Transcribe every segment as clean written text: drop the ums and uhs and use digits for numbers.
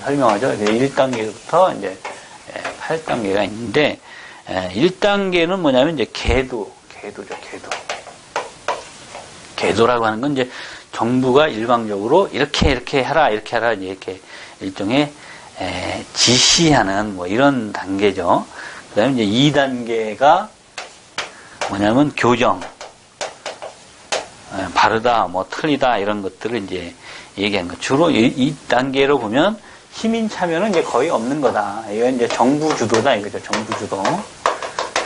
설명하죠. 1단계부터 이제 8단계가 있는데, 1단계는 뭐냐면 이제 궤도죠, 궤도. 궤도라고 하는 건 이제 정부가 일방적으로 이렇게 하라, 이렇게 일종의 지시하는 뭐 이런 단계죠. 그 다음에 이제 2단계가 뭐냐면 교정, 바르다, 뭐 틀리다 이런 것들을 이제 얘기한 거. 주로 이 단계로 보면 시민 참여는 이제 거의 없는 거다. 이건 이제 정부 주도다 이거죠. 정부 주도.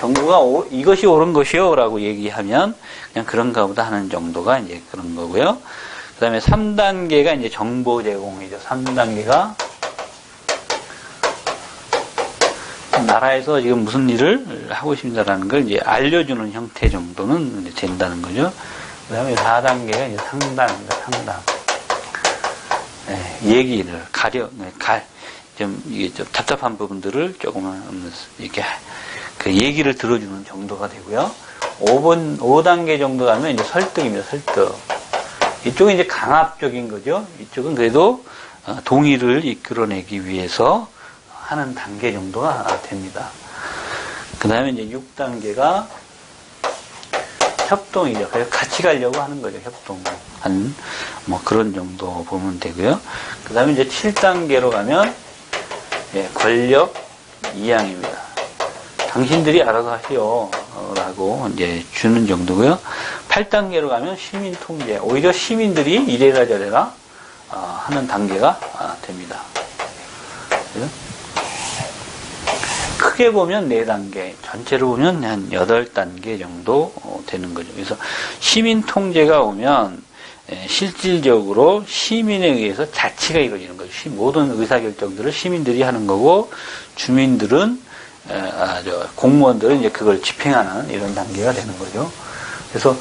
정부가 이것이 옳은 것이요라고 얘기하면 그냥 그런가 보다 하는 정도가 이제 그런 거고요. 그 다음에 3단계가 이제 정보 제공이죠. 3단계가 나라에서 지금 무슨 일을 하고 있습니다라는 걸 이제 알려주는 형태 정도는 이제 된다는 거죠. 그 다음에 4단계가 이제 상담입니다. 상담. 얘기를 이게 좀 답답한 부분들을 조금은 이렇게 그 얘기를 들어주는 정도가 되고요. 5단계 정도 가면 이제 설득입니다. 설득. 이쪽은 이제 강압적인 거죠. 이쪽은 그래도 동의를 이끌어내기 위해서 하는 단계 정도가 됩니다. 그 다음에 이제 6단계가 협동이죠. 그래서 같이 가려고 하는 거죠. 협동. 뭐 그런 정도 보면 되고요. 그 다음에 이제 7단계로 가면 권력 이양입니다. 당신들이 알아서 하시오. 라고 이제 주는 정도고요. 8단계로 가면 시민 통제. 오히려 시민들이 이래라 저래라 하는 단계가 됩니다. 그죠? 크게 보면 4단계, 전체로 보면 한 8단계 정도 되는 거죠. 그래서 시민 통제가 오면 실질적으로 시민에 의해서 자치가 이루어지는 거죠. 모든 의사결정들을 시민들이 하는 거고, 주민들은, 공무원들은 이제 그걸 집행하는 이런 단계가 되는 거죠. 그래서,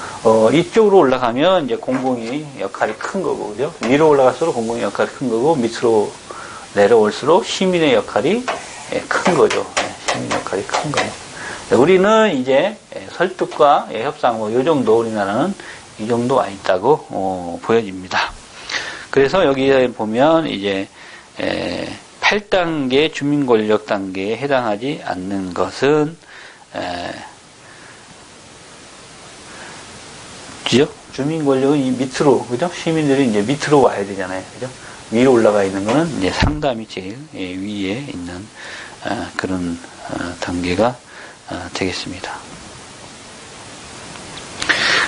이쪽으로 올라가면 이제 공공의 역할이 큰 거고, 그죠? 위로 올라갈수록 공공의 역할이 큰 거고, 밑으로 내려올수록 시민의 역할이 큰 거죠. 시민 역할이 큰 거예요. 우리는 이제 설득과 협상, 뭐, 요 정도 우리나라는 이 정도 와 있다고 보여집니다. 그래서 여기에 보면 이제 8단계 주민권력 단계에 해당하지 않는 것은 그죠? 주민권력은 이 밑으로, 그죠? 시민들이 이제 밑으로 와야 되잖아요, 그죠? 위로 올라가 있는 거는 이제 상담이 제일 위에 있는 그런 단계가 되겠습니다.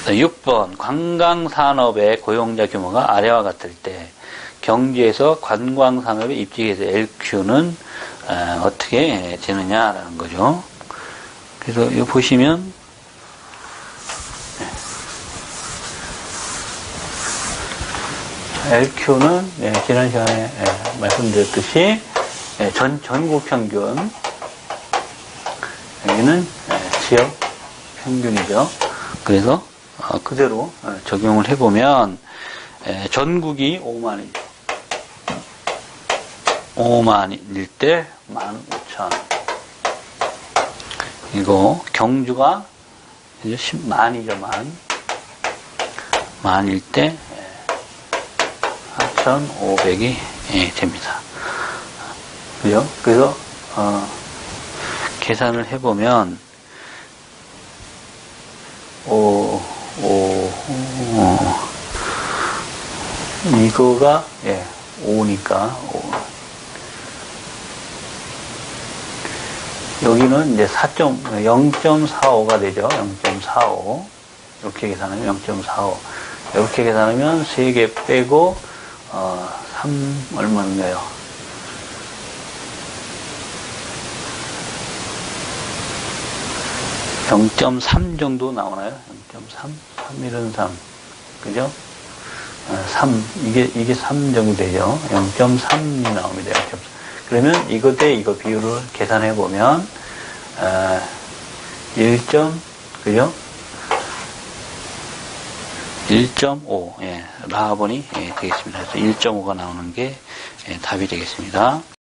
6번 관광산업의 고용자 규모가 아래와 같을 때 경주에서 관광산업에 입직해서 LQ는 어떻게 되느냐라는 거죠. 그래서 이거 보시면 LQ는 지난 시간에 말씀드렸듯이 전국 평균, 여기는 지역 평균이죠. 그래서 그대로 적용을 해보면 전국이 5만이죠. 5만일 때 15,000. 이거 경주가 이제 10만이죠. 만일 때 4,500이 됩니다. 그죠? 그래서 계산을 해보면 이거가 5니까 여기는 이제 0.45가 되죠. 0.45 이렇게 계산하면 0.45 이렇게 계산하면 3개 빼고 3 얼마인가요? 0.3 정도 나오나요? 0.3? 3일은 3. 그죠? 3. 이게 3 정도 되죠? 0.3이 나옵니다. 0.3. 그러면 이거 대 이거 비율을 계산해 보면, 1., 그죠? 1.5. 라하본이 되겠습니다. 그래서 1.5가 나오는 게 답이 되겠습니다.